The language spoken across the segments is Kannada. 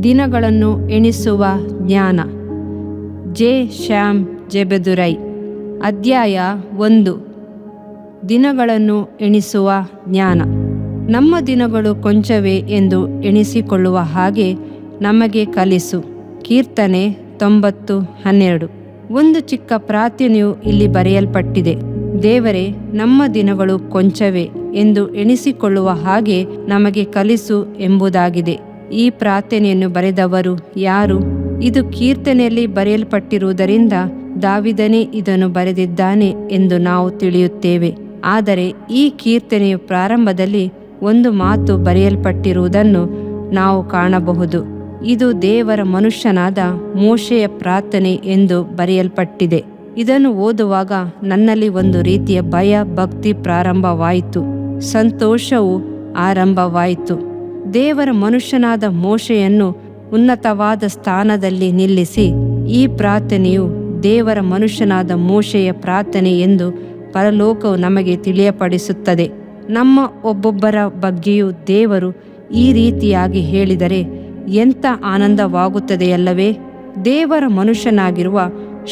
ದಿನಗಳನ್ನು ಎಣಿಸುವ ಜ್ಞಾನ. ಜೆ. ಶ್ಯಾಮ್ ಜೆಬೆದುರೈ. ಅಧ್ಯಾಯ 1. ದಿನಗಳನ್ನು ಎಣಿಸುವ ಜ್ಞಾನ. ನಮ್ಮ ದಿನಗಳು ಕೊಂಚವೇ ಎಂದು ಎಣಿಸಿಕೊಳ್ಳುವ ಹಾಗೆ ನಮಗೆ ಕಲಿಸು. ಕೀರ್ತನೆ 90:12. ಒಂದು ಚಿಕ್ಕ ಪ್ರಾರ್ಥನೆಯು ಇಲ್ಲಿ ಬರೆಯಲ್ಪಟ್ಟಿದೆ. ದೇವರೇ, ನಮ್ಮ ದಿನಗಳು ಕೊಂಚವೇ ಎಂದು ಎಣಿಸಿಕೊಳ್ಳುವ ಹಾಗೆ ನಮಗೆ ಕಲಿಸು ಎಂಬುದಾಗಿದೆ. ಈ ಪ್ರಾರ್ಥನೆಯನ್ನು ಬರೆದವರು ಯಾರು? ಇದು ಕೀರ್ತನೆಯಲ್ಲಿ ಬರೆಯಲ್ಪಟ್ಟಿರುವುದರಿಂದ ದಾವೀದನೇ ಇದನ್ನು ಬರೆದಿದ್ದಾನೆ ಎಂದು ನಾವು ತಿಳಿಯುತ್ತೇವೆ. ಆದರೆ ಈ ಕೀರ್ತನೆಯ ಪ್ರಾರಂಭದಲ್ಲಿ ಒಂದು ಮಾತು ಬರೆಯಲ್ಪಟ್ಟಿರುವುದನ್ನು ನಾವು ಕಾಣಬಹುದು. ಇದು ದೇವರ ಮನುಷ್ಯನಾದ ಮೋಶೆಯ ಪ್ರಾರ್ಥನೆ ಎಂದು ಬರೆಯಲ್ಪಟ್ಟಿದೆ. ಇದನ್ನು ಓದುವಾಗ ನನ್ನಲ್ಲಿ ಒಂದು ರೀತಿಯ ಭಯ, ಭಕ್ತಿ ಪ್ರಾರಂಭವಾಯಿತು. ಸಂತೋಷವು ಆರಂಭವಾಯಿತು. ದೇವರ ಮನುಷ್ಯನಾದ ಮೋಶೆಯನ್ನು ಉನ್ನತವಾದ ಸ್ಥಾನದಲ್ಲಿ ನಿಲ್ಲಿಸಿ ಈ ಪ್ರಾರ್ಥನೆಯು ದೇವರ ಮನುಷ್ಯನಾದ ಮೋಶೆಯ ಪ್ರಾರ್ಥನೆ ಎಂದು ಪರಲೋಕವು ನಮಗೆ ತಿಳಿಯಪಡಿಸುತ್ತದೆ. ನಮ್ಮ ಒಬ್ಬೊಬ್ಬರ ಬಗ್ಗೆಯೂ ದೇವರು ಈ ರೀತಿಯಾಗಿ ಹೇಳಿದರೆ ಎಂಥ ಆನಂದವಾಗುತ್ತದೆಯಲ್ಲವೇ? ದೇವರ ಮನುಷ್ಯನಾಗಿರುವ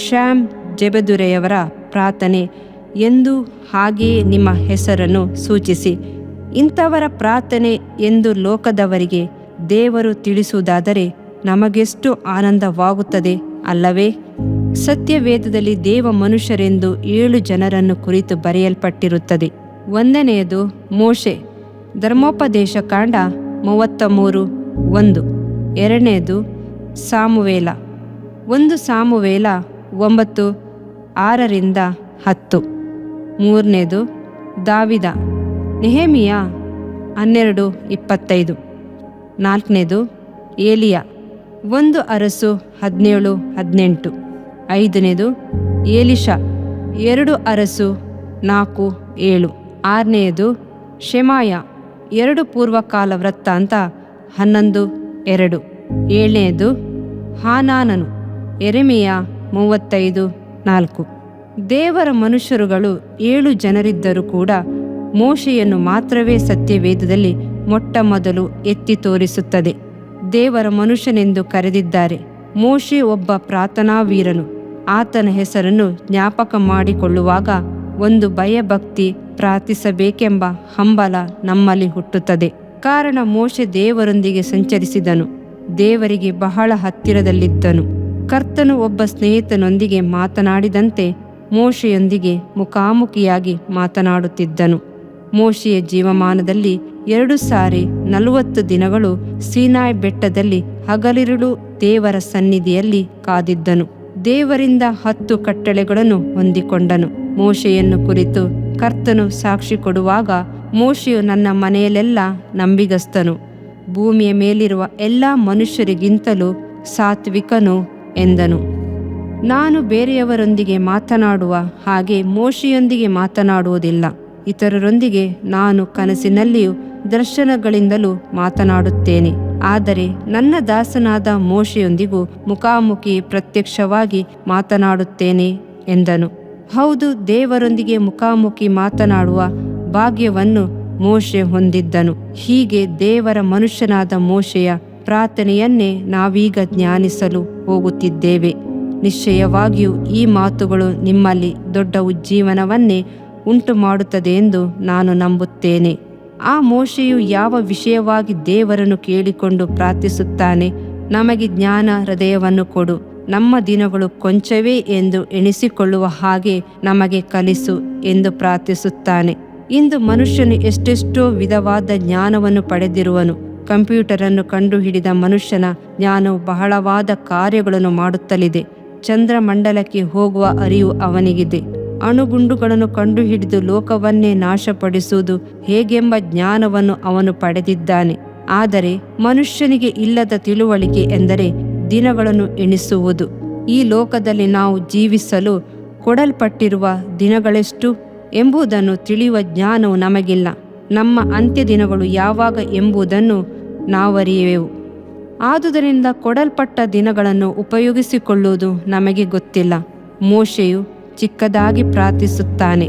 ಶ್ಯಾಮ್ ಜೆಬೆದುರೈಯವರ ಪ್ರಾರ್ಥನೆ ಎಂದು ಹಾಗೆಯೇ ನಿಮ್ಮ ಹೆಸರನ್ನು ಸೂಚಿಸಿ. ಇಂಥವರ ಪ್ರಾರ್ಥನೆ ಎಂದು ಲೋಕದವರಿಗೆ ದೇವರು ತಿಳಿಸುವುದಾದರೆ ನಮಗೆಷ್ಟು ಆನಂದವಾಗುತ್ತದೆ ಅಲ್ಲವೇ? ಸತ್ಯವೇದದಲ್ಲಿ ದೇವ ಮನುಷ್ಯರೆಂದು 7 ಜನರನ್ನು ಕುರಿತು ಬರೆಯಲ್ಪಟ್ಟಿರುತ್ತದೆ. 1ನೇಯದು ಮೋಶೆ, ಧರ್ಮೋಪದೇಶ ಕಾಂಡ 33:1. 2ನೇದು ಸಾಮುವೇಲ, 1 ಸಾಮುವೇಲ 9:6-10. 3ನೇದು ದಾವೀದ, ನೆಹೆಮೀಯ 12:25. 4ನೇದು ಏಲಿಯ, 1 ಅರಸು 17:18. 5ನೇದು ಎಲಿಷ, 2 ಅರಸು 4:7. 6ನೇಯದು ಶೆಮಾಯ, 2 ಪೂರ್ವಕಾಲ ವೃತ್ತಾಂತ 11:2. 7ನೇಯದು ಹಾನಾನನು, ಯೆರೆಮೀಯ 35:4. ದೇವರ ಮನುಷ್ಯರುಗಳು 7 ಜನರಿದ್ದರೂ ಕೂಡ ಮೋಶೆಯನ್ನು ಮಾತ್ರವೇ ಸತ್ಯವೇದದಲ್ಲಿ ಮೊಟ್ಟ ಮೊದಲು ಎತ್ತಿ ತೋರಿಸುತ್ತದೆ. ದೇವರ ಮನುಷ್ಯನೆಂದು ಕರೆದಿದ್ದಾರೆ. ಮೋಶೆ ಒಬ್ಬ ಪ್ರಾರ್ಥನಾ ವೀರನು. ಆತನ ಹೆಸರನ್ನು ಜ್ಞಾಪಕ ಮಾಡಿಕೊಳ್ಳುವಾಗ ಒಂದು ಭಯಭಕ್ತಿ, ಪ್ರಾರ್ಥಿಸಬೇಕೆಂಬ ಹಂಬಲ ನಮ್ಮಲ್ಲಿ ಹುಟ್ಟುತ್ತದೆ. ಕಾರಣ ಮೋಶೆ ದೇವರೊಂದಿಗೆ ಸಂಚರಿಸಿದನು, ದೇವರಿಗೆ ಬಹಳ ಹತ್ತಿರದಲ್ಲಿದ್ದನು. ಕರ್ತನು ಒಬ್ಬ ಸ್ನೇಹಿತನೊಂದಿಗೆ ಮಾತನಾಡಿದಂತೆ ಮೋಶೆಯೊಂದಿಗೆ ಮುಖಾಮುಖಿಯಾಗಿ ಮಾತನಾಡುತ್ತಿದ್ದನು. ಮೋಶೆಯ ಜೀವಮಾನದಲ್ಲಿ 2 ಸಾರಿ 40 ದಿನಗಳು ಸೀನಾಯಿ ಬೆಟ್ಟದಲ್ಲಿ ಹಗಲಿರುಳು ದೇವರ ಸನ್ನಿಧಿಯಲ್ಲಿ ಕಾದಿದ್ದನು. ದೇವರಿಂದ 10 ಕಟ್ಟಳೆಗಳನ್ನು ಹೊಂದಿಕೊಂಡನು. ಮೋಶೆಯನ್ನು ಕುರಿತು ಕರ್ತನು ಸಾಕ್ಷಿ ಕೊಡುವಾಗ, ಮೋಶೆಯು ನನ್ನ ಮನೆಯಲ್ಲೆಲ್ಲ ನಂಬಿಗಸ್ತನು, ಭೂಮಿಯ ಮೇಲಿರುವ ಎಲ್ಲ ಮನುಷ್ಯರಿಗಿಂತಲೂ ಸಾತ್ವಿಕನು ಎಂದನು. ನಾನು ಬೇರೆಯವರೊಂದಿಗೆ ಮಾತನಾಡುವ ಹಾಗೆ ಮೋಶೆಯೊಂದಿಗೆ ಮಾತನಾಡುವುದಿಲ್ಲ. ಇತರರೊಂದಿಗೆ ನಾನು ಕನಸಿನಲ್ಲಿಯೂ ದರ್ಶನಗಳಿಂದಲೂ ಮಾತನಾಡುತ್ತೇನೆ. ಆದರೆ ನನ್ನ ದಾಸನಾದ ಮೋಶೆಯೊಂದಿಗೂ ಮುಖಾಮುಖಿ ಪ್ರತ್ಯಕ್ಷವಾಗಿ ಮಾತನಾಡುತ್ತೇನೆ ಎಂದನು. ಹೌದು, ದೇವರೊಂದಿಗೆ ಮುಖಾಮುಖಿ ಮಾತನಾಡುವ ಭಾಗ್ಯವನ್ನು ಮೋಶೆ ಹೊಂದಿದ್ದನು. ಹೀಗೆ ದೇವರ ಮನುಷ್ಯನಾದ ಮೋಶೆಯ ಪ್ರಾರ್ಥನೆಯನ್ನೇ ನಾವೀಗ ಧ್ಯಾನಿಸಲು ಹೋಗುತ್ತಿದ್ದೇವೆ. ನಿಶ್ಚಯವಾಗಿಯೂ ಈ ಮಾತುಗಳು ನಿಮ್ಮಲ್ಲಿ ದೊಡ್ಡ ಉಜ್ಜೀವನವನ್ನೇ ಉಂಟು ಮಾಡುತ್ತದೆ ಎಂದು ನಾನು ನಂಬುತ್ತೇನೆ. ಆ ಮೋಶೆಯು ಯಾವ ವಿಷಯವಾಗಿ ದೇವರನ್ನು ಕೇಳಿಕೊಂಡು ಪ್ರಾರ್ಥಿಸುತ್ತಾನೆ? ನಮಗೆ ಜ್ಞಾನ ಹೃದಯವನ್ನು ಕೊಡು, ನಮ್ಮ ದಿನಗಳು ಕೊಂಚವೇ ಎಂದು ಎಣಿಸಿಕೊಳ್ಳುವ ಹಾಗೆ ನಮಗೆ ಕಲಿಸು ಎಂದು ಪ್ರಾರ್ಥಿಸುತ್ತಾನೆ. ಇಂದು ಮನುಷ್ಯನು ಎಷ್ಟೆಷ್ಟೋ ವಿಧವಾದ ಜ್ಞಾನವನ್ನು ಪಡೆದಿರುವನು. ಕಂಪ್ಯೂಟರನ್ನು ಕಂಡುಹಿಡಿದ ಮನುಷ್ಯನ ಜ್ಞಾನವು ಬಹಳವಾದ ಕಾರ್ಯಗಳನ್ನು ಮಾಡುತ್ತಲಿದೆ. ಚಂದ್ರಮಂಡಲಕ್ಕೆ ಹೋಗುವ ಅರಿವು ಅವನಿಗಿದೆ. ಅಣುಗುಂಡುಗಳನ್ನು ಕಂಡುಹಿಡಿದು ಲೋಕವನ್ನೇ ನಾಶಪಡಿಸುವುದು ಹೇಗೆಂಬ ಜ್ಞಾನವನ್ನು ಅವನು ಪಡೆದಿದ್ದಾನೆ. ಆದರೆ ಮನುಷ್ಯನಿಗೆ ಇಲ್ಲದ ತಿಳುವಳಿಕೆ ಎಂದರೆ ದಿನಗಳನ್ನು ಎಣಿಸುವುದು. ಈ ಲೋಕದಲ್ಲಿ ನಾವು ಜೀವಿಸಲು ಕೊಡಲ್ಪಟ್ಟಿರುವ ದಿನಗಳೆಷ್ಟು ಎಂಬುದನ್ನು ತಿಳಿಯುವ ಜ್ಞಾನವು ನಮಗಿಲ್ಲ. ನಮ್ಮ ಅಂತ್ಯ ದಿನಗಳು ಯಾವಾಗ ಎಂಬುದನ್ನು ನಾವರಿಯುವೆವು. ಆದುದರಿಂದ ಕೊಡಲ್ಪಟ್ಟ ದಿನಗಳನ್ನು ಉಪಯೋಗಿಸಿಕೊಳ್ಳುವುದು ನಮಗೆ ಗೊತ್ತಿಲ್ಲ. ಮೋಶೆಯು ಚಿಕ್ಕದಾಗಿ ಪ್ರಾರ್ಥಿಸುತ್ತಾನೆ.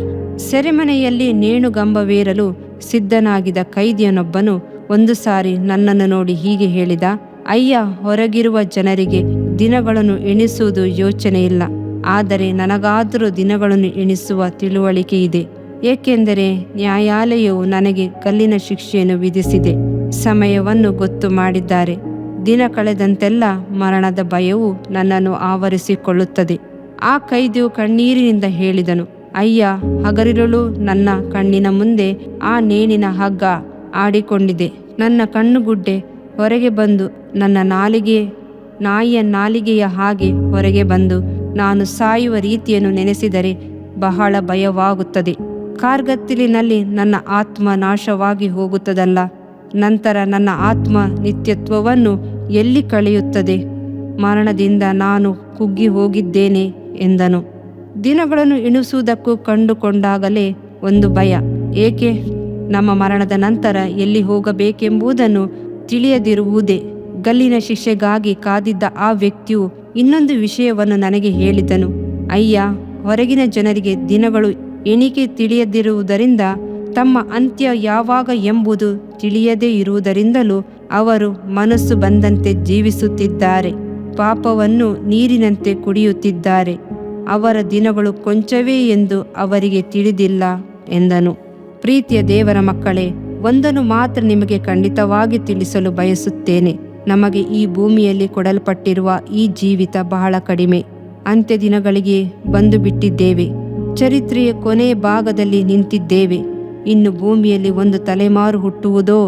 ಸೆರೆಮನೆಯಲ್ಲಿ ನೇಣುಗಂಬವೇರಲು ಸಿದ್ಧನಾಗಿದ್ದ ಕೈದಿಯನೊಬ್ಬನು ಒಂದು ಸಾರಿ ನನ್ನನ್ನು ನೋಡಿ ಹೀಗೆ ಹೇಳಿದ, ಅಯ್ಯ, ಹೊರಗಿರುವ ಜನರಿಗೆ ದಿನಗಳನ್ನು ಎಣಿಸುವುದು ಯೋಚನೆ ಇಲ್ಲ, ಆದರೆ ನನಗಾದರೂ ದಿನಗಳನ್ನು ಎಣಿಸುವ ತಿಳುವಳಿಕೆ ಇದೆ. ಏಕೆಂದರೆ ನ್ಯಾಯಾಲಯವು ನನಗೆ ಗಲ್ಲಿನ ಶಿಕ್ಷೆಯನ್ನು ವಿಧಿಸಿದೆ, ಸಮಯವನ್ನು ಗೊತ್ತು ಮಾಡಿದ್ದಾರೆ. ದಿನ ಕಳೆದಂತೆಲ್ಲ ಮರಣದ ಭಯವು ನನ್ನನ್ನು ಆವರಿಸಿಕೊಳ್ಳುತ್ತದೆ. ಆ ಕೈದಿಯು ಕಣ್ಣೀರಿನಿಂದ ಹೇಳಿದನು, ಅಯ್ಯ, ಹಗಲಿರುಳು ನನ್ನ ಕಣ್ಣಿನ ಮುಂದೆ ಆ ನೇಣಿನ ಹಗ್ಗ ಆಡಿಕೊಂಡಿದೆ. ನನ್ನ ಕಣ್ಣುಗುಡ್ಡೆ ಹೊರಗೆ ಬಂದು ನನ್ನ ನಾಯಿಯ ನಾಲಿಗೆಯ ಹಾಗೆ ಹೊರಗೆ ಬಂದು ನಾನು ಸಾಯುವ ರೀತಿಯನ್ನು ನೆನೆಸಿದರೆ ಬಹಳ ಭಯವಾಗುತ್ತದೆ. ಕಾರ್ಗತ್ತಲಿನಲ್ಲಿ ನನ್ನ ಆತ್ಮ ನಾಶವಾಗಿ ಹೋಗುತ್ತದಲ್ಲ, ನಂತರ ನನ್ನ ಆತ್ಮ ನಿತ್ಯತ್ವವನ್ನು ಎಲ್ಲಿ ಕಳೆಯುತ್ತದೆ? ಮರಣದಿಂದ ನಾನು ಕುಗ್ಗಿ ಹೋಗಿದ್ದೇನೆ ಎಂದನು. ದಿನಗಳನ್ನು ಎಣಿಸುವುದಕ್ಕೂ ಕಂಡುಕೊಂಡಾಗಲೇ ಒಂದು ಭಯ. ಏಕೆ? ನಮ್ಮ ಮರಣದ ನಂತರ ಎಲ್ಲಿ ಹೋಗಬೇಕೆಂಬುದನ್ನು ತಿಳಿಯದಿರುವುದೇ. ಗಲ್ಲಿನ ಶಿಕ್ಷೆಗಾಗಿ ಕಾದಿದ್ದ ಆ ವ್ಯಕ್ತಿಯು ಇನ್ನೊಂದು ವಿಷಯವನ್ನು ನನಗೆ ಹೇಳಿದನು. ಅಯ್ಯ, ಹೊರಗಿನ ಜನರಿಗೆ ದಿನಗಳು ಎಣಿಕೆ ತಿಳಿಯದಿರುವುದರಿಂದ, ತಮ್ಮ ಅಂತ್ಯ ಯಾವಾಗ ಎಂಬುದು ತಿಳಿಯದೇ ಇರುವುದರಿಂದಲೂ ಅವರು ಮನಸ್ಸು ಬಂದಂತೆ ಜೀವಿಸುತ್ತಿದ್ದಾರೆ, ಪಾಪವನ್ನು ನೀರಿನಂತೆ ಕುಡಿಯುತ್ತಿದ್ದಾರೆ. ಅವರ ದಿನಗಳು ಕೊಂಚವೇ ಎಂದು ಅವರಿಗೆ ತಿಳಿದಿಲ್ಲ ಎಂದನು. ಪ್ರೀತಿಯ ದೇವರ ಮಕ್ಕಳೇ, ಒಂದನ್ನು ಮಾತ್ರ ನಿಮಗೆ ಖಂಡಿತವಾಗಿ ತಿಳಿಸಲು ಬಯಸುತ್ತೇನೆ. ನಮಗೆ ಈ ಭೂಮಿಯಲ್ಲಿ ಕೊಡಲ್ಪಟ್ಟಿರುವ ಈ ಜೀವಿತ ಬಹಳ ಕಡಿಮೆ. ಅಂತ್ಯ ದಿನಗಳಿಗೆ ಬಂದು ಬಿಟ್ಟಿದ್ದೇವೆ. ಚರಿತ್ರೆಯ ಕೊನೆಯ ಭಾಗದಲ್ಲಿ ನಿಂತಿದ್ದೇವೆ. ಇನ್ನು ಭೂಮಿಯಲ್ಲಿ ಒಂದು ತಲೆಮಾರು ಹುಟ್ಟುವುದೋ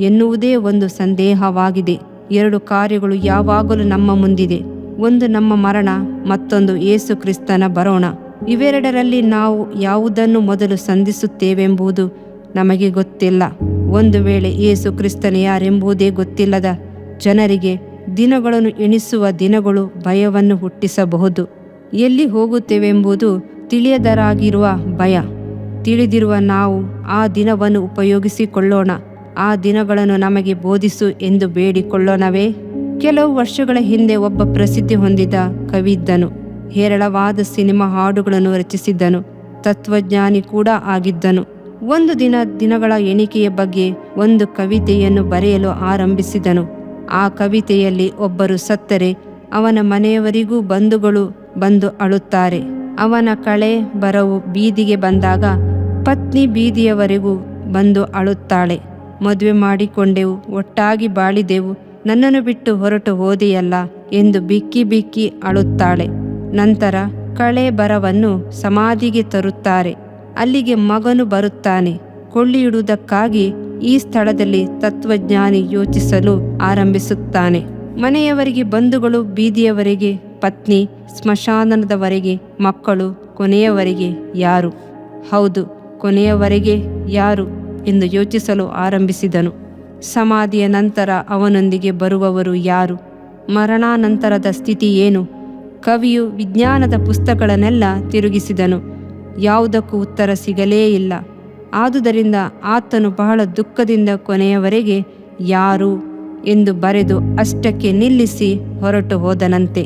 ಎನ್ನುವುದೇ ಒಂದು ಸಂದೇಹವಾಗಿದೆ. 2 ಕಾರ್ಯಗಳು ಯಾವಾಗಲೂ ನಮ್ಮ ಮುಂದಿದೆ. ಒಂದು ನಮ್ಮ ಮರಣ, ಮತ್ತೊಂದು ಯೇಸು ಕ್ರಿಸ್ತನ ಬರೋಣ. ಇವೆರಡರಲ್ಲಿ ನಾವು ಯಾವುದನ್ನು ಮೊದಲು ಸಂಧಿಸುತ್ತೇವೆಂಬುದು ನಮಗೆ ಗೊತ್ತಿಲ್ಲ. ಒಂದು ವೇಳೆ ಯೇಸು ಕ್ರಿಸ್ತನ ಯಾರೆಂಬುದೇ ಗೊತ್ತಿಲ್ಲದ ಜನರಿಗೆ ದಿನಗಳನ್ನು ಎಣಿಸುವ ದಿನಗಳು ಭಯವನ್ನು ಹುಟ್ಟಿಸಬಹುದು. ಎಲ್ಲಿ ಹೋಗುತ್ತೇವೆಂಬುದು ತಿಳಿಯದರಾಗಿರುವ ಭಯ. ತಿಳಿದಿರುವ ನಾವು ಆ ದಿನವನ್ನು ಉಪಯೋಗಿಸಿಕೊಳ್ಳೋಣ. ಆ ದಿನಗಳನ್ನು ನಮಗೆ ಬೋಧಿಸು ಎಂದು ಬೇಡಿಕೊಳ್ಳೋಣವೇ? ಕೆಲವು ವರ್ಷಗಳ ಹಿಂದೆ ಒಬ್ಬ ಪ್ರಸಿದ್ಧಿ ಹೊಂದಿದ ಕವಿಯಿದ್ದನು. ಹೇರಳವಾದ ಸಿನಿಮಾ ಹಾಡುಗಳನ್ನು ರಚಿಸಿದ್ದನು. ತತ್ವಜ್ಞಾನಿ ಕೂಡ ಆಗಿದ್ದನು. ಒಂದು ದಿನಗಳ ಎಣಿಕೆಯ ಬಗ್ಗೆ ಒಂದು ಕವಿತೆಯನ್ನು ಬರೆಯಲು ಆರಂಭಿಸಿದನು. ಆ ಕವಿತೆಯಲ್ಲಿ ಒಬ್ಬರು ಸತ್ತರೆ ಅವನ ಮನೆಯವರಿಗೂ ಬಂಧುಗಳು ಬಂದು ಅಳುತ್ತಾರೆ. ಅವನ ಕಳೆ ಬರವು ಬೀದಿಗೆ ಬಂದಾಗ ಪತ್ನಿ ಬೀದಿಯವರೆಗೂ ಬಂದು ಅಳುತ್ತಾಳೆ. ಮದುವೆ ಮಾಡಿಕೊಂಡೆವು, ಒಟ್ಟಾಗಿ ಬಾಳಿದೆವು, ನನ್ನನ್ನು ಬಿಟ್ಟು ಹೊರಟು ಹೋದೆಯಲ್ಲ ಎಂದು ಬಿಕ್ಕಿ ಬಿಕ್ಕಿ ಅಳುತ್ತಾಳೆ. ನಂತರ ಕಳೆ ಬರವನ್ನು ಸಮಾಧಿಗೆ ತರುತ್ತಾರೆ. ಅಲ್ಲಿಗೆ ಮಗನು ಬರುತ್ತಾನೆ. ಕೊಳ್ಳಿಯಿಡುವುದಕ್ಕಾಗಿ ಈ ಸ್ಥಳದಲ್ಲಿ ತತ್ವಜ್ಞಾನಿ ಯೋಚಿಸಲು ಆರಂಭಿಸುತ್ತಾನೆ. ಮನೆಯವರಿಗೆ ಬಂಧುಗಳು, ಬೀದಿಯವರೆಗೆ ಪತ್ನಿ, ಸ್ಮಶಾನದವರೆಗೆ ಮಕ್ಕಳು, ಕೊನೆಯವರೆಗೆ ಯಾರು? ಹೌದು, ಕೊನೆಯವರೆಗೆ ಯಾರು ಎಂದು ಯೋಚಿಸಲು ಆರಂಭಿಸಿದನು. ಸಮಾಧಿಯ ನಂತರ ಅವನೊಂದಿಗೆ ಬರುವವರು ಯಾರು? ಮರಣಾನಂತರದ ಸ್ಥಿತಿ ಏನು? ಕವಿಯು ವಿಜ್ಞಾನದ ಪುಸ್ತಕಗಳನ್ನೆಲ್ಲ ತಿರುಗಿಸಿದನು. ಯಾವುದಕ್ಕೂ ಉತ್ತರ ಸಿಗಲೇ ಇಲ್ಲ. ಆದುದರಿಂದ ಆತನು ಬಹಳ ದುಃಖದಿಂದ ಕೊನೆಯವರೆಗೆ ಯಾರು ಎಂದು ಬರೆದು ಅಷ್ಟಕ್ಕೆ ನಿಲ್ಲಿಸಿ ಹೊರಟು ಹೋದನಂತೆ.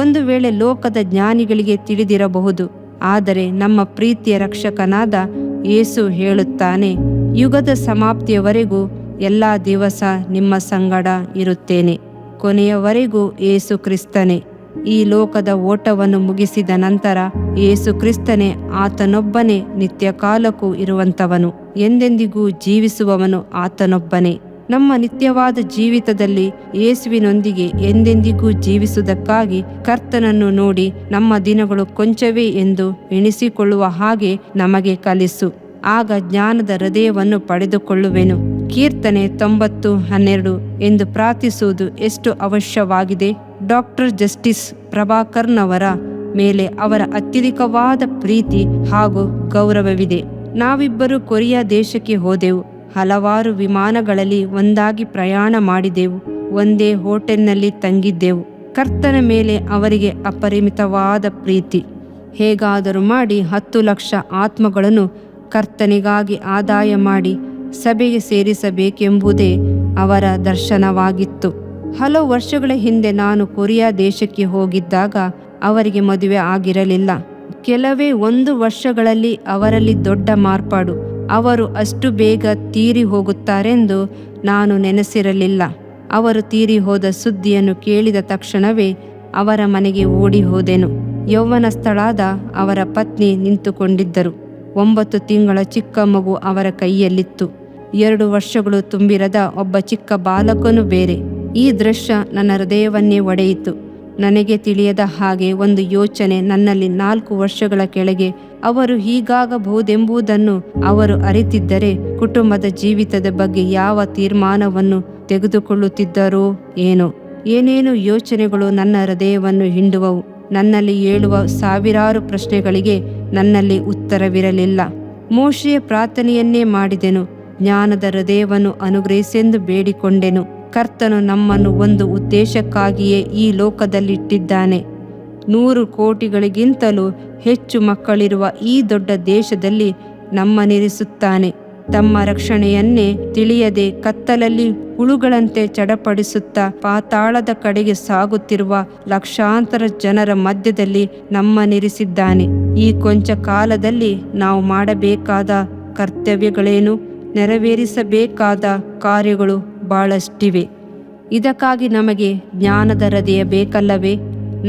ಒಂದು ವೇಳೆ ಲೋಕದ ಜ್ಞಾನಿಗಳಿಗೆ ತಿಳಿದಿರಬಹುದು, ಆದರೆ ನಮ್ಮ ಪ್ರೀತಿಯ ರಕ್ಷಕನಾದ ಯೇಸು ಹೇಳುತ್ತಾನೆ, ಯುಗದ ಸಮಾಪ್ತಿಯವರೆಗೂ ಎಲ್ಲ ದಿವಸ ನಿಮ್ಮ ಸಂಗಡ ಇರುತ್ತೇನೆ. ಕೊನೆಯವರೆಗೂ ಯೇಸು ಕ್ರಿಸ್ತನೇ. ಈ ಲೋಕದ ಓಟವನ್ನು ಮುಗಿಸಿದ ನಂತರ ಯೇಸು ಕ್ರಿಸ್ತನೇ, ಆತನೊಬ್ಬನೇ ನಿತ್ಯ ಕಾಲಕ್ಕೂ ಇರುವಂತವನು, ಎಂದೆಂದಿಗೂ ಜೀವಿಸುವವನು ಆತನೊಬ್ಬನೇ. ನಮ್ಮ ನಿತ್ಯವಾದ ಜೀವಿತದಲ್ಲಿ ಯೇಸುವಿನೊಂದಿಗೆ ಎಂದೆಂದಿಗೂ ಜೀವಿಸುವುದಕ್ಕಾಗಿ ಕರ್ತನನ್ನು ನೋಡಿ ನಮ್ಮ ದಿನಗಳು ಕೊಂಚವೇ ಎಂದು ಎಣಿಸಿಕೊಳ್ಳುವ ಹಾಗೆ ನಮಗೆ ಕಲಿಸು. ಆಗ ಜ್ಞಾನದ ಹೃದಯವನ್ನು ಪಡೆದುಕೊಳ್ಳುವೆನು. ಕೀರ್ತನೆ 90:12 ಎಂದು ಪ್ರಾರ್ಥಿಸುವುದು ಎಷ್ಟು ಅವಶ್ಯವಾಗಿದೆ. ಡಾಕ್ಟರ್ ಜಸ್ಟಿಸ್ ಪ್ರಭಾಕರ್ನವರ ಮೇಲೆ ಅವರ ಅತ್ಯಧಿಕವಾದ ಪ್ರೀತಿ ಹಾಗೂ ಗೌರವವಿದೆ. ನಾವಿಬ್ಬರು ಕೊರಿಯಾ ದೇಶಕ್ಕೆ ಹೋದೆವು. ಹಲವಾರು ವಿಮಾನಗಳಲ್ಲಿ ಒಂದಾಗಿ ಪ್ರಯಾಣ ಮಾಡಿದೆವು. ಒಂದೇ ಹೋಟೆಲ್ನಲ್ಲಿ ತಂಗಿದ್ದೆವು. ಕರ್ತನ ಮೇಲೆ ಅವರಿಗೆ ಅಪರಿಮಿತವಾದ ಪ್ರೀತಿ. ಹೇಗಾದರೂ ಮಾಡಿ 10 ಲಕ್ಷ ಆತ್ಮಗಳನ್ನು ಕರ್ತನಿಗಾಗಿ ಆದಾಯ ಮಾಡಿ ಸಭೆಗೆ ಸೇರಿಸಬೇಕೆಂಬುದೇ ಅವರ ದರ್ಶನವಾಗಿತ್ತು. ಹಲವು ವರ್ಷಗಳ ಹಿಂದೆ ನಾನು ಕೊರಿಯಾ ದೇಶಕ್ಕೆ ಹೋಗಿದ್ದಾಗ ಅವರಿಗೆ ಮದುವೆ ಆಗಿರಲಿಲ್ಲ. ಕೆಲವೇ 1 ವರ್ಷಗಳಲ್ಲಿ ಅವರಲ್ಲಿ ದೊಡ್ಡ ಮಾರ್ಪಾಡು. ಅವರು ಅಷ್ಟು ಬೇಗ ತೀರಿ ಹೋಗುತ್ತಾರೆಂದು ನಾನು ನೆನೆಸಿರಲಿಲ್ಲ. ಅವರು ತೀರಿ ಹೋದ ಸುದ್ದಿಯನ್ನು ಕೇಳಿದ ತಕ್ಷಣವೇ ಅವರ ಮನೆಗೆ ಓಡಿ ಹೋದೆನು. ಯೌವನಸ್ಥಳಾದ ಅವರ ಪತ್ನಿ ನಿಂತುಕೊಂಡಿದ್ದರು. 9 ತಿಂಗಳ ಚಿಕ್ಕ ಮಗು ಅವರ ಕೈಯಲ್ಲಿತ್ತು. 2 ವರ್ಷಗಳು ತುಂಬಿರದ ಒಬ್ಬ ಚಿಕ್ಕ ಬಾಲಕನು ಬೇರೆ. ಈ ದೃಶ್ಯ ನನ್ನ ಹೃದಯವನ್ನೇ ಒಡೆಯಿತು. ನನಗೆ ತಿಳಿಯದ ಹಾಗೆ ಒಂದು ಯೋಚನೆ ನನ್ನಲ್ಲಿ 4 ವರ್ಷಗಳ ಕೆಳಗೆ ಅವರು ಹೀಗಾಗಬಹುದೆಂಬುದನ್ನು ಅವರು ಅರಿತಿದ್ದರೆ ಕುಟುಂಬದ ಜೀವಿತದ ಬಗ್ಗೆ ಯಾವ ತೀರ್ಮಾನವನ್ನು ತೆಗೆದುಕೊಳ್ಳುತ್ತಿದ್ದರೋ ಏನೋ. ಏನೇನು ಯೋಚನೆಗಳು ನನ್ನ ಹೃದಯವನ್ನು ಹಿಂಡುವವು. ನನ್ನಲ್ಲಿ ಏಳುವ ಸಾವಿರಾರು ಪ್ರಶ್ನೆಗಳಿಗೆ ನನ್ನಲ್ಲಿ ಉತ್ತರವಿರಲಿಲ್ಲ. ಮೋಶೆಯ ಪ್ರಾರ್ಥನೆಯನ್ನೇ ಮಾಡಿದೆನು. ಜ್ಞಾನದ ಹೃದಯವನ್ನು ಅನುಗ್ರಹಿಸೆಂದು ಬೇಡಿಕೊಂಡೆನು. ಕರ್ತನು ನಮ್ಮನ್ನು ಒಂದು ಉದ್ದೇಶಕ್ಕಾಗಿಯೇ ಈ ಲೋಕದಲ್ಲಿಟ್ಟಿದ್ದಾನೆ. 100 ಕೋಟಿಗಳಿಗಿಂತಲೂ ಹೆಚ್ಚು ಮಕ್ಕಳಿರುವ ಈ ದೊಡ್ಡ ದೇಶದಲ್ಲಿ ನಮ್ಮನ್ನಿರಿಸುತ್ತಾನೆ. ತಮ್ಮ ರಕ್ಷಣೆಯನ್ನೇ ತಿಳಿಯದೆ ಕತ್ತಲಲ್ಲಿ ಹುಳುಗಳಂತೆ ಚಡಪಡಿಸುತ್ತಾ ಪಾತಾಳದ ಕಡೆಗೆ ಸಾಗುತ್ತಿರುವ ಲಕ್ಷಾಂತರ ಜನರ ಮಧ್ಯದಲ್ಲಿ ನಮ್ಮನ್ನಿರಿಸಿದ್ದಾನೆ. ಈ ಕೊಂಚ ಕಾಲದಲ್ಲಿ ನಾವು ಮಾಡಬೇಕಾದ ಕರ್ತವ್ಯಗಳೇನು? ನೆರವೇರಿಸಬೇಕಾದ ಕಾರ್ಯಗಳು ಬಹಳಷ್ಟಿವೆ. ಇದಕ್ಕಾಗಿ ನಮಗೆ ಜ್ಞಾನದ ಹೃದಯ ಬೇಕಲ್ಲವೇ?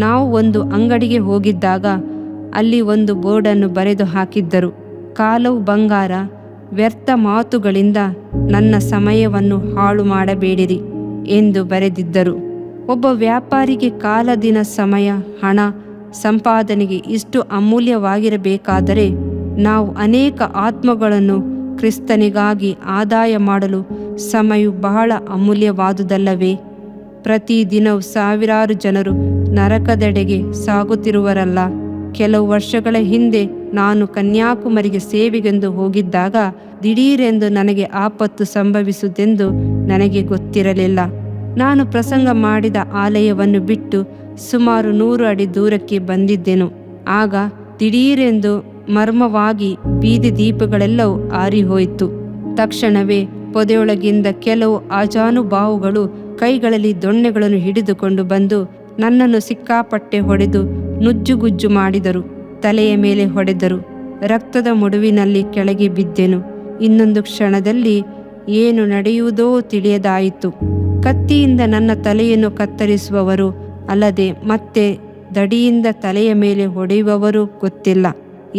ನಾವು ಒಂದು ಅಂಗಡಿಗೆ ಹೋಗಿದ್ದಾಗ ಅಲ್ಲಿ ಒಂದು ಬೋರ್ಡನ್ನು ಬರೆದು ಹಾಕಿದ್ದರು. ಕಾಲವು ಬಂಗಾರ, ವ್ಯರ್ಥ ಮಾತುಗಳಿಂದ ನನ್ನ ಸಮಯವನ್ನು ಹಾಳು ಮಾಡಬೇಡಿರಿ ಎಂದು ಬರೆದಿದ್ದರು. ಒಬ್ಬ ವ್ಯಾಪಾರಿಗೆ ಕಾಲ, ದಿನ, ಸಮಯ, ಹಣ ಸಂಪಾದನೆಗೆ ಇಷ್ಟು ಅಮೂಲ್ಯವಾಗಿರಬೇಕಾದರೆ ನಾವು ಅನೇಕ ಆತ್ಮಗಳನ್ನು ಕ್ರಿಸ್ತನಿಗಾಗಿ ಆದಾಯ ಮಾಡಲು ಸಮಯವು ಬಹಳ ಅಮೂಲ್ಯವಾದುದಲ್ಲವೇ? ಪ್ರತಿದಿನವೂ ಸಾವಿರಾರು ಜನರು ನರಕದೆಡೆಗೆ ಸಾಗುತ್ತಿರುವರಲ್ಲ. ಕೆಲವು ವರ್ಷಗಳ ಹಿಂದೆ ನಾನು ಕನ್ಯಾಕುಮಾರಿಗೆ ಸೇವೆಗೆಂದು ಹೋಗಿದ್ದಾಗ ದಿಢೀರೆಂದು ನನಗೆ ಆಪತ್ತು ಸಂಭವಿಸುವುದೆಂದು ನನಗೆ ಗೊತ್ತಿರಲಿಲ್ಲ. ನಾನು ಪ್ರಸಂಗ ಮಾಡಿದ ಆಲಯವನ್ನು ಬಿಟ್ಟು ಸುಮಾರು 100 ಅಡಿ ದೂರಕ್ಕೆ ಬಂದಿದ್ದೆನು. ಆಗ ದಿಢೀರೆಂದು ಮರ್ಮವಾಗಿ ಬೀದಿ ದೀಪಗಳೆಲ್ಲವೂ ಆರಿಹೋಯಿತು. ತಕ್ಷಣವೇ ಪೊದೆಯೊಳಗಿಂದ ಕೆಲವು ಆಜಾನುಬಾಹುಗಳು ಕೈಗಳಲ್ಲಿ ದೊಣ್ಣೆಗಳನ್ನು ಹಿಡಿದುಕೊಂಡು ಬಂದು ನನ್ನನ್ನು ಸಿಕ್ಕಾಪಟ್ಟೆ ಹೊಡೆದು ನುಜ್ಜುಗುಜ್ಜು ಮಾಡಿದರು. ತಲೆಯ ಮೇಲೆ ಹೊಡೆದರು. ರಕ್ತದ ಮುಡುವಿನಲ್ಲಿ ಕೆಳಗೆ ಬಿದ್ದೆನು. ಇನ್ನೊಂದು ಕ್ಷಣದಲ್ಲಿ ಏನು ನಡೆಯುವುದೋ ತಿಳಿಯದಾಯಿತು. ಕತ್ತಿಯಿಂದ ನನ್ನ ತಲೆಯನ್ನು ಕತ್ತರಿಸುವವರು ಅಲ್ಲದೆ ಮತ್ತೆ ದಡಿಯಿಂದ ತಲೆಯ ಮೇಲೆ ಹೊಡೆಯುವವರು ಗೊತ್ತಿಲ್ಲ.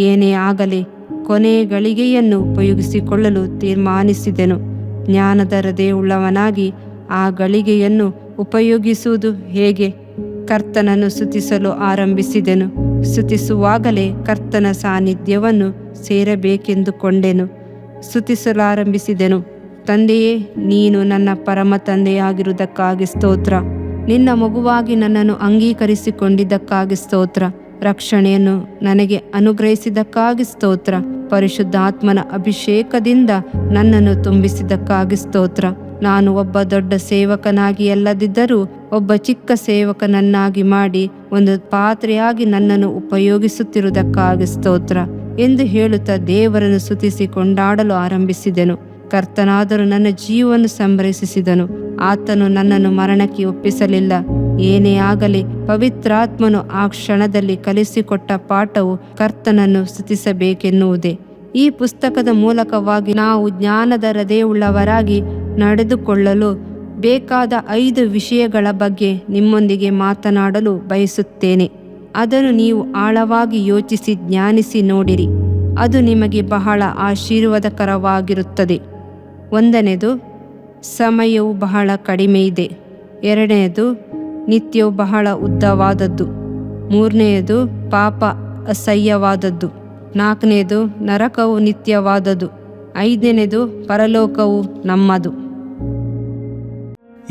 ಏನೇ ಆಗಲಿ ಕೊನೆಯ ಗಳಿಗೆಯನ್ನು ಉಪಯೋಗಿಸಿಕೊಳ್ಳಲು ತೀರ್ಮಾನಿಸಿದೆನು. ಜ್ಞಾನದ ಹೃದಯವುಳ್ಳವನಾಗಿ ಆ ಗಳಿಗೆಯನ್ನು ಉಪಯೋಗಿಸುವುದು ಹೇಗೆ? ಕರ್ತನನ್ನು ಸ್ತುತಿಸಲು ಆರಂಭಿಸಿದೆನು. ಸ್ತುತಿಸುವಾಗಲೇ ಕರ್ತನ ಸಾನ್ನಿಧ್ಯವನ್ನು ಸೇರಬೇಕೆಂದುಕೊಂಡೆನು. ಸ್ತುತಿಸಲಾರಂಭಿಸಿದೆನು. ತಂದೆಯೇ, ನೀನು ನನ್ನ ಪರಮ ತಂದೆಯಾಗಿರುವುದಕ್ಕಾಗಿ ಸ್ತೋತ್ರ. ನಿನ್ನ ಮಗುವಾಗಿ ನನ್ನನ್ನು ಅಂಗೀಕರಿಸಿಕೊಂಡಿದ್ದಕ್ಕಾಗಿ ಸ್ತೋತ್ರ. ರಕ್ಷಣೆಯನ್ನು ನನಗೆ ಅನುಗ್ರಹಿಸಿದ್ದಕ್ಕಾಗಿ ಸ್ತೋತ್ರ. ಪರಿಶುದ್ಧಾತ್ಮನ ಅಭಿಷೇಕದಿಂದ ನನ್ನನ್ನು ತುಂಬಿಸಿದ್ದಕ್ಕಾಗಿ ಸ್ತೋತ್ರ. ನಾನು ಒಬ್ಬ ದೊಡ್ಡ ಸೇವಕನಾಗಿ ಅಲ್ಲದಿದ್ದರೂ ಒಬ್ಬ ಚಿಕ್ಕ ಸೇವಕನನ್ನಾಗಿ ಮಾಡಿ ಒಂದು ಪಾತ್ರೆಯಾಗಿ ನನ್ನನ್ನು ಉಪಯೋಗಿಸುತ್ತಿರುವುದಕ್ಕಾಗಿ ಸ್ತೋತ್ರ ಎಂದು ಹೇಳುತ್ತಾ ದೇವರನ್ನು ಸ್ತುತಿಸಿ ಕೊಂಡಾಡಲು ಆರಂಭಿಸಿದೆನು. ಕರ್ತನಾದರೂ ನನ್ನ ಜೀವವನ್ನು ಸಂರಕ್ಷಿಸಿದನು. ಆತನು ನನ್ನನ್ನು ಮರಣಕ್ಕೆ ಒಪ್ಪಿಸಲಿಲ್ಲ. ಏನೇ ಆಗಲಿ ಪವಿತ್ರಾತ್ಮನು ಆ ಕ್ಷಣದಲ್ಲಿ ಕಲಿಸಿಕೊಟ್ಟ ಪಾಠವು ಕರ್ತನನ್ನು ಸ್ತುತಿಸಬೇಕೆನ್ನುವುದೇ. ಈ ಪುಸ್ತಕದ ಮೂಲಕವಾಗಿ ನಾವು ಜ್ಞಾನದ ಹೃದಯವುಳ್ಳವರಾಗಿ ನಡೆದುಕೊಳ್ಳಲು ಬೇಕಾದ 5 ವಿಷಯಗಳ ಬಗ್ಗೆ ನಿಮ್ಮೊಂದಿಗೆ ಮಾತನಾಡಲು ಬಯಸುತ್ತೇನೆ. ಅದನ್ನು ನೀವು ಆಳವಾಗಿ ಯೋಚಿಸಿ ಜ್ಞಾನಿಸಿ ನೋಡಿರಿ. ಅದು ನಿಮಗೆ ಬಹಳ ಆಶೀರ್ವಾದಕರವಾಗಿರುತ್ತದೆ. 1ನೇದು, ಸಮಯವು ಬಹಳ ಕಡಿಮೆ ಇದೆ. 2ನೇದು, ನಿತ್ಯವು ಬಹಳ ಉದ್ದವಾದದ್ದು. 3ನೇದು, ಪಾಪ ಅಸಹ್ಯವಾದದ್ದು. 4ನೇದು, ನರಕವು ನಿತ್ಯವಾದದ್ದು. 5ನೇದು, ಪರಲೋಕವು ನಮ್ಮದು.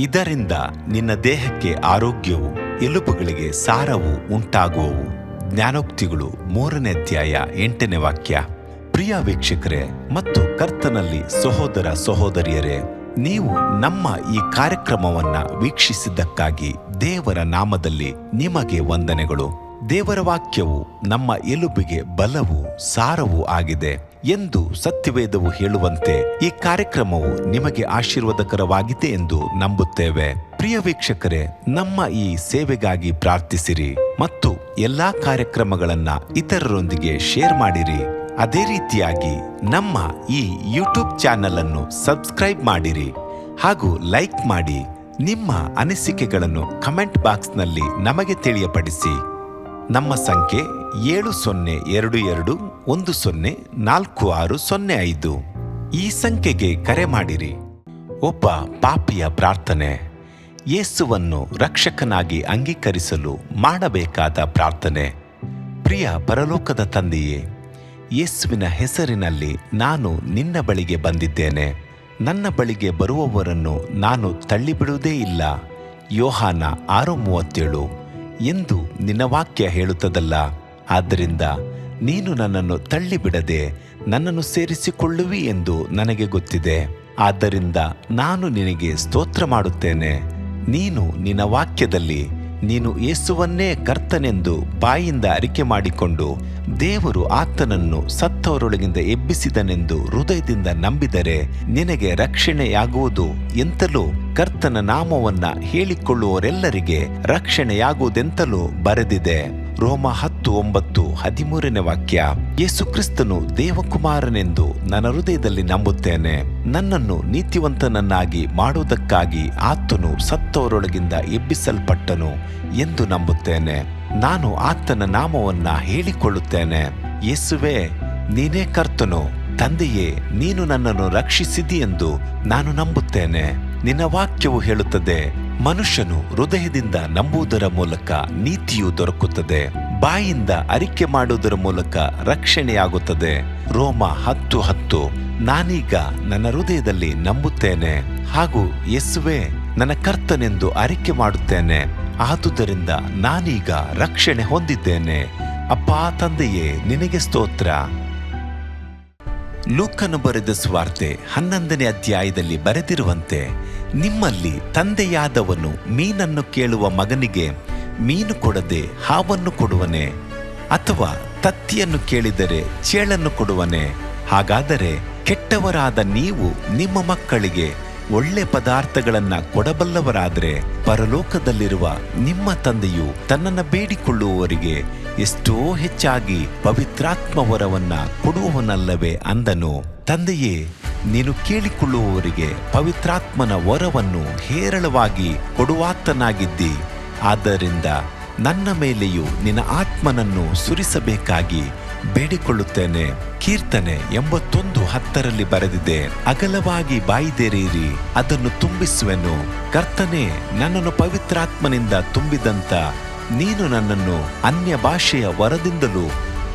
ಇದರಿಂದ ನಿನ್ನ ದೇಹಕ್ಕೆ ಆರೋಗ್ಯವು, ಎಲುಬುಗಳಿಗೆ ಸಾರವು ಉಂಟಾಗುವವು. ಜ್ಞಾನೋಕ್ತಿಗಳು 3ನೇ ಅಧ್ಯಾಯ 8ನೇ ವಾಕ್ಯ. ಪ್ರಿಯ ವೀಕ್ಷಕರೇ ಮತ್ತು ಕರ್ತನಲ್ಲಿ ಸಹೋದರ ಸಹೋದರಿಯರೇ, ನೀವು ನಮ್ಮ ಈ ಕಾರ್ಯಕ್ರಮವನ್ನ ವೀಕ್ಷಿಸಿದ್ದಕ್ಕಾಗಿ ದೇವರ ನಾಮದಲ್ಲಿ ನಿಮಗೆ ವಂದನೆಗಳು. ದೇವರ ವಾಕ್ಯವು ನಮ್ಮ ಎಲುಬಿಗೆ ಬಲವು, ಸಾರವೂ ಆಗಿದೆ ಎಂದು ಸತ್ಯವೇದವು ಹೇಳುವಂತೆ ಈ ಕಾರ್ಯಕ್ರಮವು ನಿಮಗೆ ಆಶೀರ್ವಾದಕರವಾಗಿದೆ ಎಂದು ನಂಬುತ್ತೇವೆ. ಪ್ರಿಯ ವೀಕ್ಷಕರೇ, ನಮ್ಮ ಈ ಸೇವೆಗಾಗಿ ಪ್ರಾರ್ಥಿಸಿರಿ ಮತ್ತು ಎಲ್ಲಾ ಕಾರ್ಯಕ್ರಮಗಳನ್ನ ಇತರರೊಂದಿಗೆ ಶೇರ್ ಮಾಡಿರಿ. ಅದೇ ರೀತಿಯಾಗಿ ನಮ್ಮ ಈ ಯೂಟ್ಯೂಬ್ ಚಾನೆಲ್ ಅನ್ನು ಸಬ್ಸ್ಕ್ರೈಬ್ ಮಾಡಿರಿ ಹಾಗೂ ಲೈಕ್ ಮಾಡಿ. ನಿಮ್ಮ ಅನಿಸಿಕೆಗಳನ್ನು ಕಮೆಂಟ್ ಬಾಕ್ಸ್ನಲ್ಲಿ ನಮಗೆ ತಿಳಿಯಪಡಿಸಿ. ನಮ್ಮ ಸಂಖ್ಯೆ 7022104605. ಈ ಸಂಖ್ಯೆಗೆ ಕರೆ ಮಾಡಿರಿ. ಒಬ್ಬ ಪಾಪಿಯ ಪ್ರಾರ್ಥನೆ. ಯೇಸುವನ್ನು ರಕ್ಷಕನಾಗಿ ಅಂಗೀಕರಿಸಲು ಮಾಡಬೇಕಾದ ಪ್ರಾರ್ಥನೆ. ಪ್ರಿಯ ಪರಲೋಕದ ತಂದೆಯೇ, ಯೇಸುವಿನ ಹೆಸರಿನಲ್ಲಿ ನಾನು ನಿನ್ನ ಬಳಿಗೆ ಬಂದಿದ್ದೇನೆ. ನನ್ನ ಬಳಿಗೆ ಬರುವವರನ್ನು ನಾನು ತಳ್ಳಿಬಿಡುವುದೇ ಇಲ್ಲ. ಯೋಹಾನ 6:37 ಎಂದು ನಿನ್ನ ವಾಕ್ಯ ಹೇಳುತ್ತದಲ್ಲ. ಆದ್ದರಿಂದ ನೀನು ನನ್ನನ್ನು ತಳ್ಳಿಬಿಡದೆ ನನ್ನನ್ನು ಸೇರಿಸಿಕೊಳ್ಳುವಿ ಎಂದು ನನಗೆ ಗೊತ್ತಿದೆ. ಆದ್ದರಿಂದ ನಾನು ನಿನಗೆ ಸ್ತೋತ್ರ ಮಾಡುತ್ತೇನೆ. ನೀನು ನಿನ್ನ ವಾಕ್ಯದಲ್ಲಿ ನೀನು ಯೇಸುವನ್ನೇ ಕರ್ತನೆಂದು ಬಾಯಿಂದ ಅರಿಕೆ ಮಾಡಿಕೊಂಡು ದೇವರು ಆತನನ್ನು ಸತ್ತವರೊಳಗಿಂದ ಎಬ್ಬಿಸಿದನೆಂದು ಹೃದಯದಿಂದ ನಂಬಿದರೆ ನಿನಗೆ ರಕ್ಷಣೆಯಾಗುವುದು ಎಂತಲೂ ಕರ್ತನ ನಾಮವನ್ನ ಹೇಳಿಕೊಳ್ಳುವವರೆಲ್ಲರಿಗೆ ರಕ್ಷಣೆಯಾಗುವುದೆಂತಲೂ ಬರೆದಿದೆ. ರೋಮ 10:9-13 ವಾಕ್ಯ. ಯೇಸು ಕ್ರಿಸ್ತನು ದೇವಕುಮಾರನೆಂದು ನನ್ನ ಹೃದಯದಲ್ಲಿ ನಂಬುತ್ತೇನೆ. ನನ್ನನ್ನು ನೀತಿವಂತನನ್ನಾಗಿ ಮಾಡುವುದಕ್ಕಾಗಿ ಆತನು ಸತ್ತವರೊಳಗಿಂದ ಎಬ್ಬಿಸಲ್ಪಟ್ಟನು ಎಂದು ನಂಬುತ್ತೇನೆ. ನಾನು ಆತನ ನಾಮವನ್ನ ಹೇಳಿಕೊಳ್ಳುತ್ತೇನೆ. ಯೇಸುವೇ, ನೀನೇ ಕರ್ತನು. ತಂದೆಯೇ, ನೀನು ನನ್ನನ್ನು ರಕ್ಷಿಸಿದಿ ಎಂದು ನಾನು ನಂಬುತ್ತೇನೆ. ನಿನ್ನ ವಾಕ್ಯವು ಹೇಳುತ್ತದೆ, ಮನುಷ್ಯನು ಹೃದಯದಿಂದ ನಂಬುವುದರ ಮೂಲಕ ನೀತಿಯು ದೊರಕುತ್ತದೆ, ಬಾಯಿಂದ ಅರಿಕೆ ಮಾಡುವುದರ ಮೂಲಕ ರಕ್ಷಣೆಯಾಗುತ್ತದೆ. ರೋಮ 10:10. ನಾನೀಗ ನನ್ನ ಹೃದಯದಲ್ಲಿ ನಂಬುತ್ತೇನೆ ಹಾಗೂ ಯೇಸುವೇ ನನ್ನ ಕರ್ತನೆಂದು ಅರಿಕೆ ಮಾಡುತ್ತೇನೆ. ಆದುದರಿಂದ ನಾನೀಗ ರಕ್ಷಣೆ ಹೊಂದಿದ್ದೇನೆ. ಅಪ್ಪಾ ತಂದೆಯೇ, ನಿನಗೆ ಸ್ತೋತ್ರ. ಲೂಕನು ಬರೆದ ಸುವಾರ್ತೆ 11ನೇ ಅಧ್ಯಾಯದಲ್ಲಿ ಬರೆದಿರುವಂತೆ, ನಿಮ್ಮಲ್ಲಿ ತಂದೆಯಾದವನು ಮೀನನ್ನು ಕೇಳುವ ಮಗನಿಗೆ ಮೀನು ಕೊಡದೆ ಹಾವನ್ನು ಕೊಡುವನೆ? ಅಥವಾ ತತ್ತಿಯನ್ನು ಕೇಳಿದರೆ ಚೇಳನ್ನು ಕೊಡುವನೆ? ಹಾಗಾದರೆ ಕೆಟ್ಟವರಾದ ನೀವು ನಿಮ್ಮ ಮಕ್ಕಳಿಗೆ ಒಳ್ಳೆ ಪದಾರ್ಥಗಳನ್ನ ಕೊಡಬಲ್ಲವರಾದರೆ ಪರಲೋಕದಲ್ಲಿರುವ ನಿಮ್ಮ ತಂದೆಯು ತನ್ನನ್ನು ಬೇಡಿಕೊಳ್ಳುವವರಿಗೆ ಎಷ್ಟೋ ಹೆಚ್ಚಾಗಿ ಪವಿತ್ರಾತ್ಮ ವರವನ್ನ ಕೊಡುವವನಲ್ಲವೇ ಅಂದನು. ತಂದೆಯೇ, ನೀನು ಕೇಳಿಕೊಳ್ಳುವವರಿಗೆ ಪವಿತ್ರಾತ್ಮನ ವರವನ್ನು ಹೇರಳವಾಗಿ ಕೊಡುವಾತನಾಗಿದ್ದಿ. ಆದ್ದರಿಂದ ನನ್ನ ಮೇಲೆಯೂ ನಿನ್ನ ಆತ್ಮನನ್ನು ಸುರಿಸಬೇಕಾಗಿ ಬೇಡಿಕೊಳ್ಳುತ್ತೇನೆ. ಕೀರ್ತನೆ 81:10 ಬರೆದಿದೆ, ಅಗಲವಾಗಿ ಬಾಯಿದೆರೆಯಿರಿ, ಅದನ್ನು ತುಂಬಿಸುವೆನು. ಕರ್ತನೇ, ನನ್ನನ್ನು ಪವಿತ್ರಾತ್ಮನಿಂದ ತುಂಬಿದಂತ ನೀನು ನನ್ನನ್ನು ಅನ್ಯ ಭಾಷೆಯ ವರದಿಂದಲೂ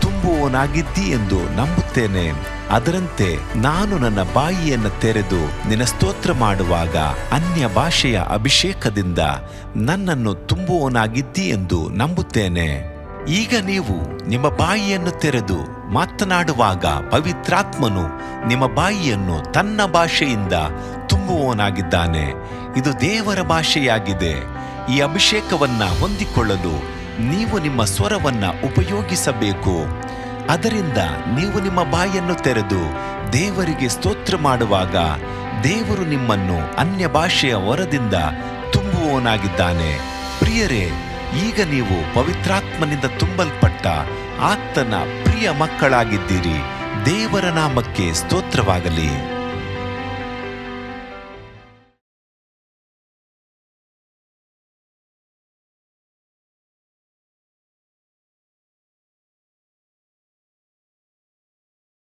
ತುಂಬುವವನಾಗಿದ್ದಿ ಎಂದು ನಂಬುತ್ತೇನೆ. ಅದರಂತೆ ನಾನು ನನ್ನ ಬಾಯಿಯನ್ನು ತೆರೆದು ನಿನ್ನ ಸ್ತೋತ್ರ ಮಾಡುವಾಗ ಅನ್ಯ ಭಾಷೆಯ ಅಭಿಷೇಕದಿಂದ ನನ್ನನ್ನು ತುಂಬುವವನಾಗಿದ್ದಿ ಎಂದು ನಂಬುತ್ತೇನೆ. ಈಗ ನೀವು ನಿಮ್ಮ ಬಾಯಿಯನ್ನು ತೆರೆದು ಮಾತನಾಡುವಾಗ ಪವಿತ್ರಾತ್ಮನು ನಿಮ್ಮ ಬಾಯಿಯನ್ನು ತನ್ನ ಭಾಷೆಯಿಂದ ತುಂಬುವವನಾಗಿದ್ದಾನೆ. ಇದು ದೇವರ ಭಾಷೆಯಾಗಿದೆ. ಈ ಅಭಿಷೇಕವನ್ನ ಹೊಂದಿಕೊಳ್ಳಲು ನೀವು ನಿಮ್ಮ ಸ್ವರವನ್ನ ಉಪಯೋಗಿಸಬೇಕು. ಅದರಿಂದ ನೀವು ನಿಮ್ಮ ಬಾಯನ್ನು ತೆರೆದು ದೇವರಿಗೆ ಸ್ತೋತ್ರ ಮಾಡುವಾಗ ದೇವರು ನಿಮ್ಮನ್ನು ಅನ್ಯ ಭಾಷೆಯ ವರದಿಂದ ತುಂಬುವವನಾಗಿದ್ದಾನೆ. ಪ್ರಿಯರೇ, ಈಗ ನೀವು ಪವಿತ್ರಾತ್ಮನಿಂದ ತುಂಬಲ್ಪಟ್ಟ ಆತನ ಪ್ರಿಯ ಮಕ್ಕಳಾಗಿದ್ದೀರಿ. ದೇವರ ನಾಮಕ್ಕೆ ಸ್ತೋತ್ರವಾಗಲಿ.